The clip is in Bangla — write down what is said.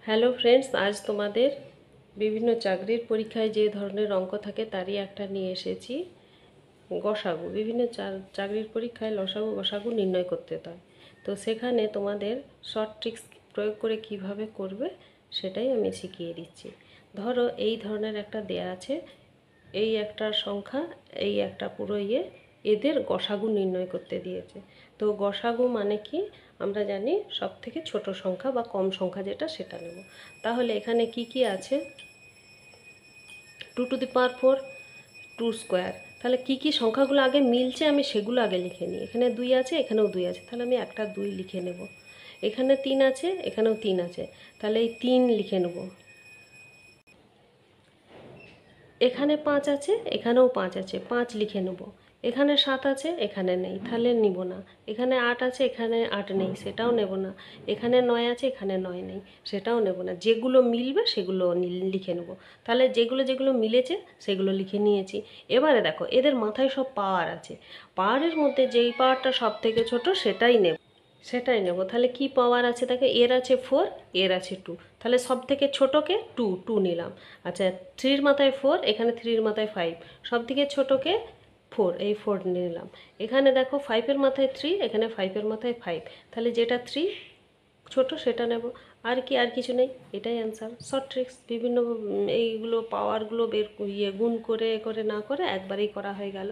হ্যালো ফ্রেন্ডস, আজ তোমাদের বিভিন্ন চাকরির পরীক্ষায় যে ধরনের অঙ্ক থাকে তারই একটা নিয়ে এসেছি। গসাগু বিভিন্ন চাকরির পরীক্ষায় লসাগু গসাগু নির্ণয় করতে হয়। তো সেখানে তোমাদের শর্ট ট্রিক্স প্রয়োগ করে কিভাবে করবে সেটাই আমি শিখিয়ে দিচ্ছি। ধরো এই ধরনের একটা দেয়া আছে, এই একটা সংখ্যা, এই একটা পুরো এদের গসাগু নির্ণয় করতে দিয়েছে। তো গসাগু মানে কি আমরা জানি, সব থেকে ছোট সংখ্যা বা কম সংখ্যা যেটা সেটা নেব। তাহলে এখানে কি কি আছে? 2^4, 2 স্কোয়ার। তাহলে কি কি সংখ্যাগুলো আগে মিলছে আমি সেগুলো আগে লিখে নিই। এখানে 2 আছে, এখানেও 2 আছে, তাহলে আমি একটা 2 লিখে নেব। এখানে 3 আছে, এখানেও 3 আছে, তাহলে এই 3 লিখে নেব। এখানে 5 আছে, এখানেও 5 আছে, 5 লিখে নেব। এখানে 7 আছে, এখানে নেই, তাহলে নিব না। এখানে 8 আছে, এখানে 8 নেই, সেটাও নেব না। এখানে 9 আছে, এখানে 9 নেই, সেটাও নেব না। যেগুলো মিলবে সেগুলো লিখে নেব। তাহলে যেগুলো যেগুলো মিলেছে সেগুলো লিখে নিয়েছি। এবারে দেখো, এদের মাথায় সব পাওয়ার আছে। পাওয়ারের মধ্যে যেই পাওয়ারটা সব থেকে ছোট সেটাই নেব। তাহলে কি পাওয়ার আছে? দেখো, এর আছে 4, এর আছে 2, তাহলে সব থেকে ছোটোকে 2 নিলাম। আচ্ছা, 3-র মাথায় 4, এখানে 3-র মাথায় 5, সব থেকে ছোটোকে 4, এই 4 নিলাম। এখানে দেখো 5-এর মাথায় 3, এখানে 5-এর মাথায় 5, তাহলে যেটা 3 ছোট সেটা নেব। আর কি, আর কিছু নেই, এটাই অ্যান্সার। শর্ট ট্রিক্স বিভিন্ন এইগুলো পাওয়ারগুলো বের গুণ করে করে না করে একবারেই করা হয়ে গেল।